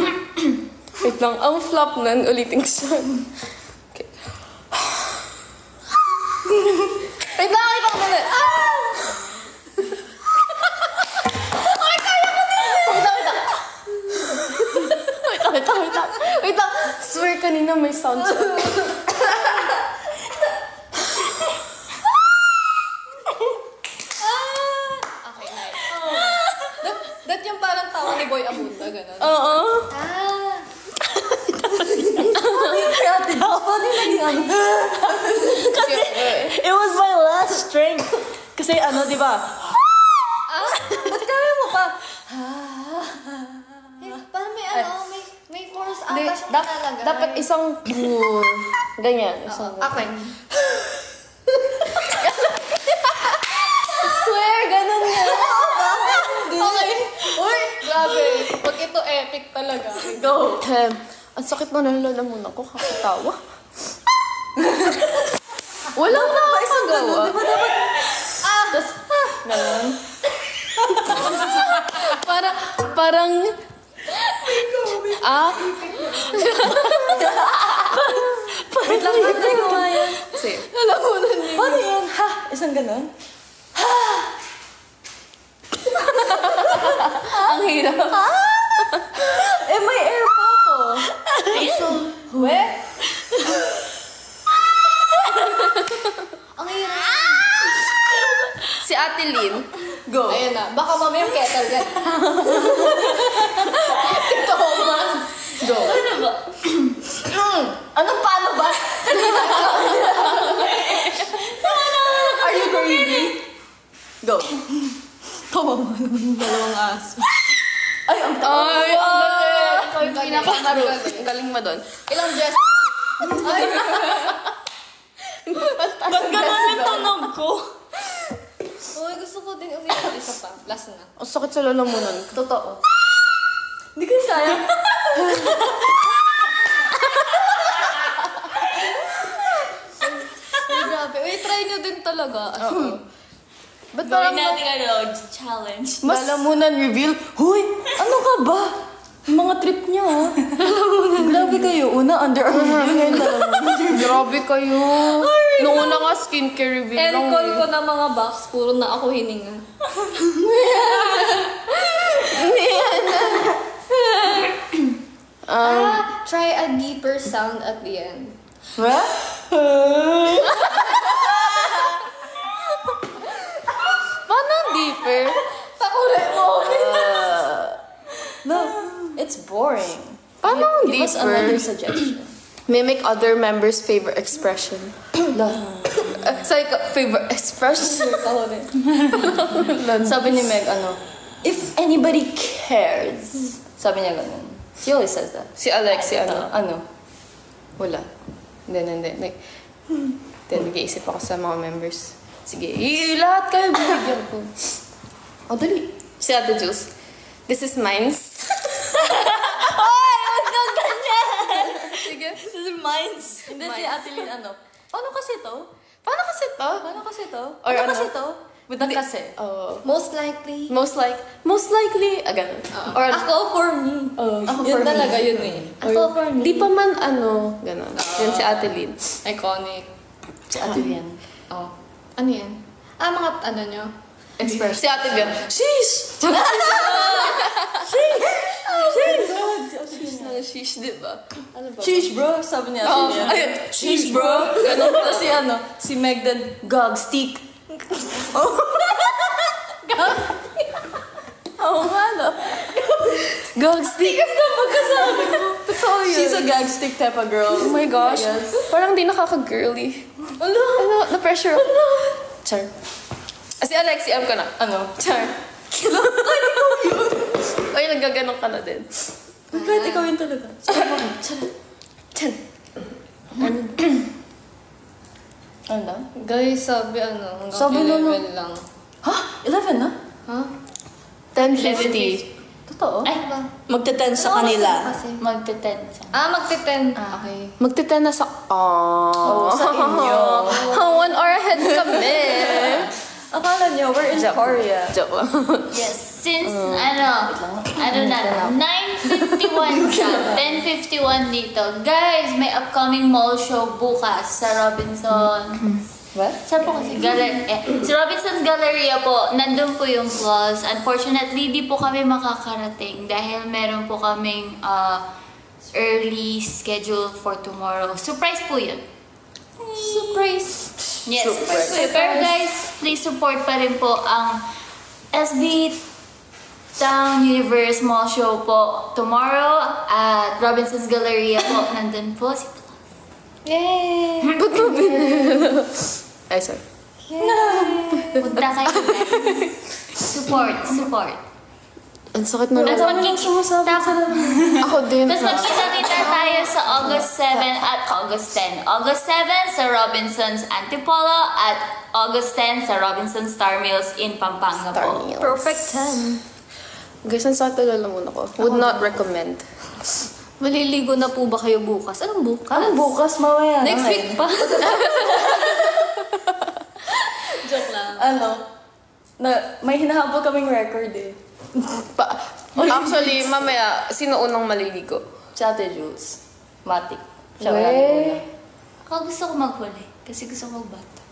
Wait lang. Ang flop nun, ulitin ko siya. Okay. Wait lang, kita ko muna. Ay, kaya ko din! Wait lang. Swear kanina may sound siya. Okay, nice. That yung parang tawa ni Boy Abunda, gano'n. Oo. Paano yung naging ano? Kasi, it was my last strength. Kasi ano, di ba? Ba't kaya mo pa? Parang may ano, may force ata siyang talaga. Dapat isang ganyan. Isang Okay. Swear, ganun yan. Okay. Uy, grabe. Pag ito epic talaga. Go! Ang sakit na nalalamunan ko, kakatawa. Walang nakakagawa. Di ba dapat? Ganun. Parang... Wait lang, ba't ko nga yan? Sige. Paano yan? Ha? Isang ganun? Ang hirap. Eh, may air pa ako. We? Ang hirap. Si Ate Lynn. Go. Ayun na. Baka mamaya kettle yan. Thomas. Go. Anong paano ba? Are you crazy? Go. Tawa mo naman yung dalawang aso. Ay, ang tawa. Ay, Ikaw yung pinakamagaling. Ang galing mo doon. Ilang dress? Ba't ganun yung tunog ko? Uy, gusto ko din umiyak. Isa pa. Last na. Ang sakit sa lalamunan. Totoo. Hindi ko kaya. Uy, grabe. Uy, try nyo din talaga. Ba't Gawin parang natin challenge. Lalamunan reveal. Huy, ano ka ba? Mga trip niyo, ha? Grabe kayo. Una, underarm review. Ngayon, lalamunan. grabe kayo. Noong una nga skincare reveal lang. Encall ko na mga box. Puro na ako hininga. Try a deeper sound at the end. What? Paano deeper? Takulit mo. No, it's boring. Paano Give us another deeper? suggestion. Mimic other members' favorite expression. Sorry, favorite expression. Sabi ni Meg, ano, if anybody cares. Sabi niya ganun. She always says that. Si Alexi, ano? Ano? Wala. Hindi. Then, nag-iisip ako sa mga members. Sige, lahat kayo bibigyan ko. O, dali. Si Ate Jules. This is mine. Ay, wag kang ganyan! Sige. This is mine. Hindi si Ate Lynn, ano, paano kasi to? Paano kasi to? Paano kasi to? Or Ano ano? kasi to? With the kasi. Most likely. Most likely, ganun. Or, Ako for me. ako Yun for me. talaga yun eh. Ako for me. Di pa man, ganun. Yan si Ate Lynn. Iconic. Si Ate Lynn. Oh. Ano yan? Mga ano nyo? Express. Si Ate Lynn. Sheesh! Sheesh, di ba? Sheesh, bro. Sabi niya. Oh, Lynn. ayun. Sheesh, bro. Ganun. Tapos si ano, si Meg din, gog stick. Oo nga, no? Gag stick. Totoo yun. She's a gag stick type of girl. Oh my gosh. Yes. Parang di nakaka-girly. Ano? Na-pressure. Char. Si Alexi, ko na. Ano? Char. Ay, nagaganon ka na din. Kahit ikaw yun talaga. Chan. Ano? Guys, sabi hanggang Sabi 11 lang. Ha? 11 na? Ha? 10:50. Totoo? Ay, Magte-10 sa kanila. magte-10 sa... Magti-10. Okay. Magte-10 na sa... Oh, sa inyo. 1 hour ahead kami. Akala niyo, we're in Korea. Joke lang. Yes, since, na, 9:51 siya, 10:51 dito. Guys, may upcoming mall show bukas sa Robinson. What? Saan po kasi? Sa Robinson's Galleria po, nandun po yung clause. Unfortunately, di po kami makakarating dahil meron po kaming early schedule for tomorrow. Surprise po yun. Surprise. Yes. Pero guys, please support pa rin po ang SB Town Universe Mall Show po tomorrow at Robinson's Galleria po. Nandun po si Yay! Ay, sorry. Punta kayo guys. Support. Ang sakit na Tapos lang. Ako din. Tapos magkita-kita tayo sa August 7 at August 10. August 7 sa Robinson's Antipolo at August 10 sa Robinson's Star Mills in Pampanga po. Perfect 10. Guys, ang sakit na lang muna ko. Would not recommend. Maliligo na po ba kayo bukas? Anong bukas? Bukas mamaya. Next week pa. Joke lang. May hinahabol kaming record eh. Actually, mamaya, sino unang maliligo? Si Ate Jules. Matik. Siya wala una. Ako gusto ko maghuli kasi gusto ko magbata.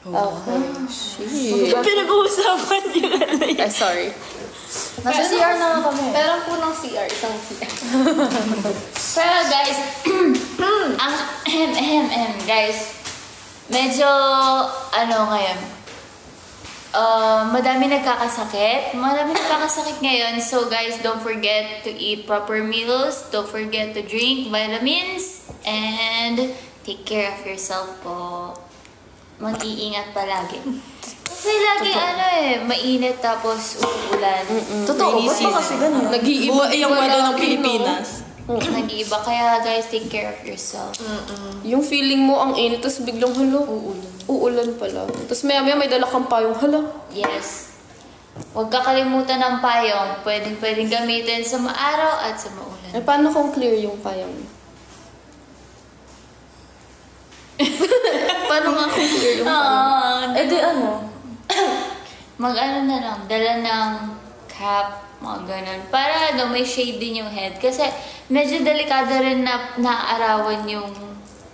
Okay. Shit. Pinag-uusapan niyo na Ay, sorry. Nasa CR na nga kami. Pero po ng CR, isang CR. Pero guys, guys, medyo, ngayon, madami nagkakasakit ngayon. So guys, don't forget to eat proper meals, don't forget to drink vitamins, and take care of yourself po. Mag-iingat palagi. Kasi lagi mainit tapos uulan. Totoo, ba't ba kasi ganun? Nag-iiba yung weather ng Pilipinas. Nag-iiba. Kaya guys, take care of yourself. Yung feeling mo ang init, tapos biglang uulan pala. Tapos maya-maya may dala kang payong, Yes. Huwag kakalimutan ng payong. Pwedeng gamitin sa maaraw at sa maulan. Eh, paano kung clear yung payong? Paano nga kung clear yung payong? Eh di Mag-ano na lang, dala ng cap, mga ganun. Para may shade din yung head. Kasi medyo delikado rin na naaarawan yung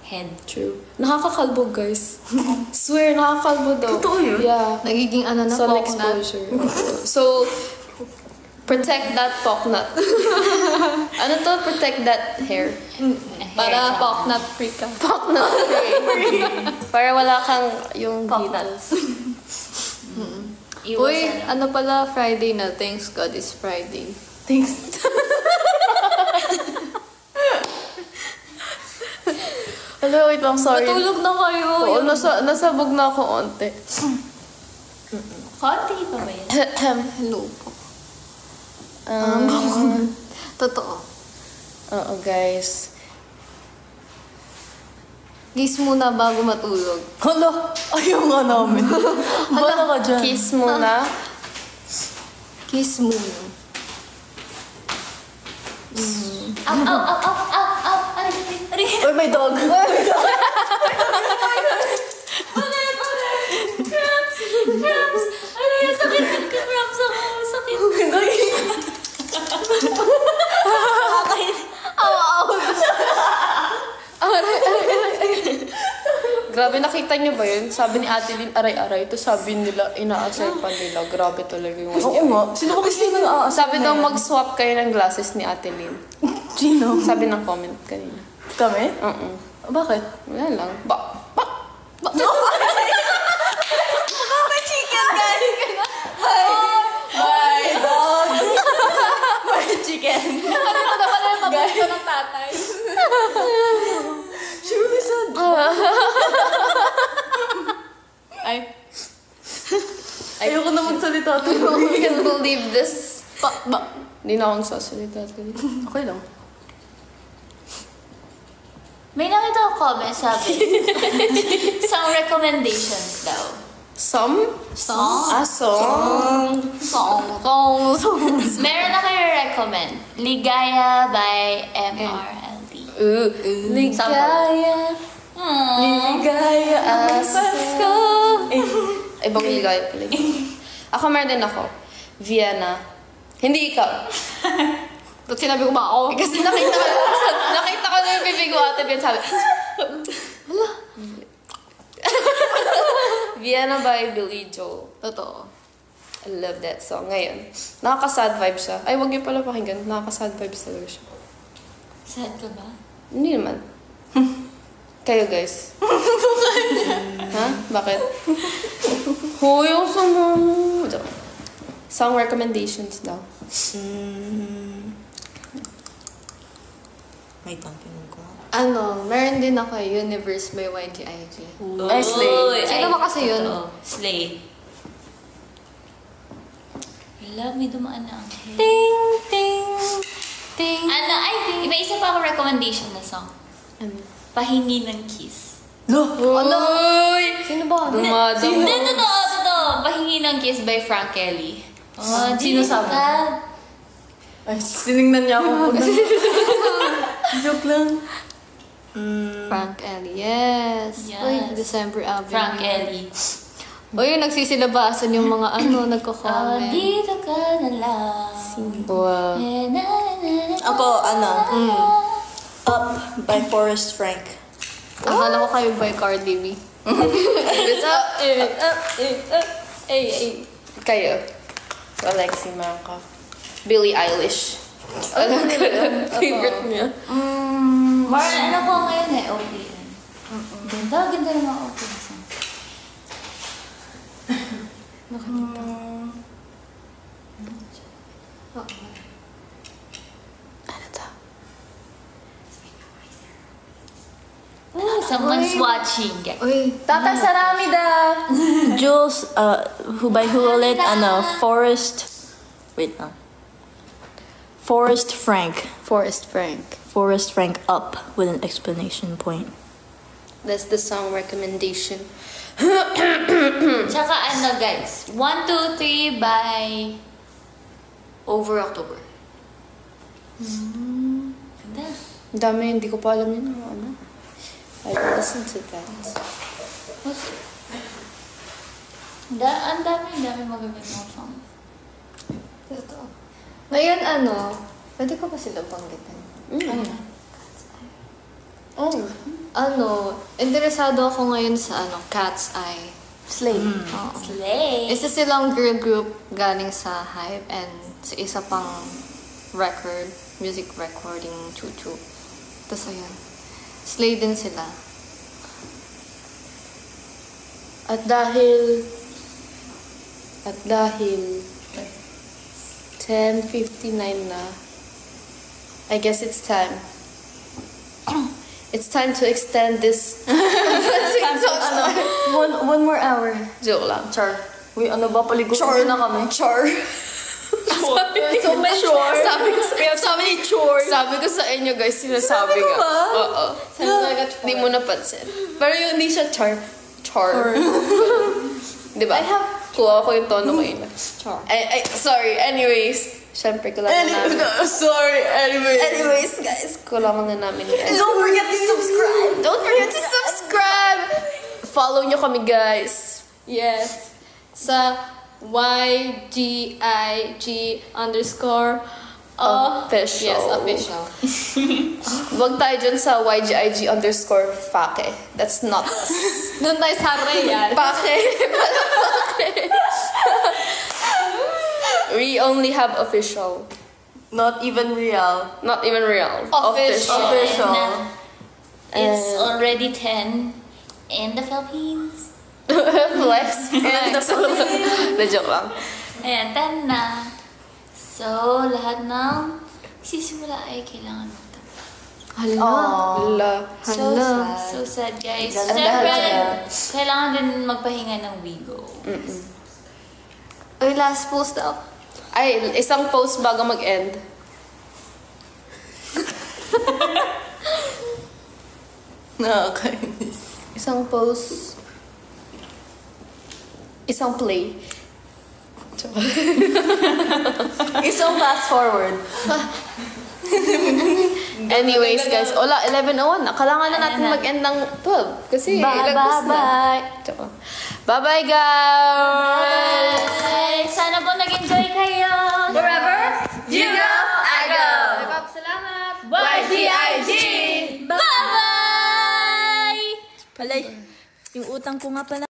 head. True. Nakakakalbo, guys. Swear, nakakalbo daw. Totoo yun? Yeah. Nagiging Sun pocknut. exposure. So, protect that pocknut. Ano to? Protect that hair. Para pocknut free ka. Pocknut free. Para wala kang yung Pocknuts. Uy, ano pala Friday na? Thanks God it's Friday. Thanks. Hello, wait lang, sorry. Matulog na kayo. Oo, nasabog na ako onte. Konti pa ba yan? Hello po. Totoo. Oo, guys. Kiss muna bago matulog. Hala, ayaw nga namin. Hala ka dyan. Kiss muna. Kiss muna. Ow! Uy, may dog. Cramps! Ano yan? Sakit ng cramps ako. Sakit. Grabe, nakita niyo ba yun? Sabi ni Ate Lynn, aray-aray. Ito sabi nila, inaasar pa nila. Grabe talaga yung Oo nga. Sino ba kasi Sabi daw mag-swap kayo ng glasses ni Ate Lynn. Sino? Sabi ng comment kanina. Kami? Oo. Bakit? Wala lang. Chicken, guys! Hi, dog! My chicken. Ano pa na pala yung mabasa ng tatay? She really said. Ayoko na magsalita. I can't believe this. Ba? Hindi na akong sasalita. Okay lang. May nakita ko comment, sabi. Some recommendations daw. Some? Song? Song. Meron na kayo recommend. Ligaya by MRLD. Ligaya. Ligaya ang Pasko. Ibang ligaya pala. Ako meron din ako. Vienna. Hindi ikaw. Ba't sinabi ko ba ako? Kasi nakita ko na yung bibig ko ate Ben sabi. Vienna by Billy Joel. Totoo. I love that song. Ngayon, nakaka-sad vibes siya. Ay, wag niyo pala pakinggan. Nakaka-sad vibes talaga siya. Sad ka ba? Hindi naman. Kayo, guys. Ha? Bakit? Hoy, yung song mo. Song recommendations daw. May tangkin ko. Meron din ako Universe by YGIG. Ay, Slay. Sino ba kasi yun? Slay. Love, may dumaan na ang head. Ting, ting, ting. May isa pa ako recommendation na song. Pahingi ng Kiss. Sino ba? Totoo. Pahingi ng Kiss by Frank Kelly. Sino sabi? Ay, sinignan niya ako. Joke lang. Frank Ellie. Yes. Yes. Uy, December album. Frank Kelly. Uy, nagsisilabasan yung mga nagko-comment. Dito ka na lang. Wow. Ako, Up by Forrest Frank. Akala ko kayo by Cardi B. It's up. Kayo. Alexi Manca. Billie Eilish. Alam ko lang. Favorite niya. Ano po ngayon OPM. Ganda ng mga OPM songs. Someone's watching. Uy, Tatang Saramida. Jules, by who ulit? Forrest. Wait lang. Forrest Frank. Forrest Frank. Forrest Frank Up with an exclamation point. That's the song recommendation. Tsaka guys. 1, 2, 3 by Over October. Ganda. Ang dami, hindi ko pa alam yun. I listen to that. Ang dami magagandang song. Totoo. Ngayon, pwede ko ba sila banggitin? Interesado ako ngayon sa Cat's Eye. Slay. Slay. Isa silang girl group galing sa Hype and sa isa pang music recording, Chuchu. Tapos ayun, Slay din sila. At dahil 10:59 na, I guess it's time. It's time to extend this. One more hour. Joke lang. Char. Uy, ba? Paligutin na kami. Char. Sabi ko sa inyo guys, sinasabi ka. Oo. Hindi mo napansin. Pero yung hindi siya char. Diba? Kuha ko yung tono ko yun. Sorry, anyways. Siyempre, kailangan namin. Anyways, guys. Kailangan na namin yan. Don't forget to subscribe! Follow nyo kami, guys. Yes. Sa YGIG_. Official. Yes, official. Wag tayo dyan sa YGIG_fake. That's not us. Doon tayo sa real. Pake. We only have official. Not even real. Not even real. Official. It's already 10 in the Philippines. Flex. And the joke lang. Ayan, 10 na. So, lahat ng sisimula ay kailangan magtabi. Hala. So sad, guys. Ganda Siyempre, dyan. kailangan din magpahinga ng Wigo. Uy, last post daw. Ay, isang post bago mag-end. Nakakainis. Isang post. Isang play. Isang fast forward. Anyways, guys. 11:01. Kailangan na natin mag-end ng 12. Kasi ilagos na. Bye-bye, guys! Bye! Sana po nag-enjoy kayo! Wherever you go, I go! Salamat! YGIG! Bye-bye! Palay, yung utang ko nga pala.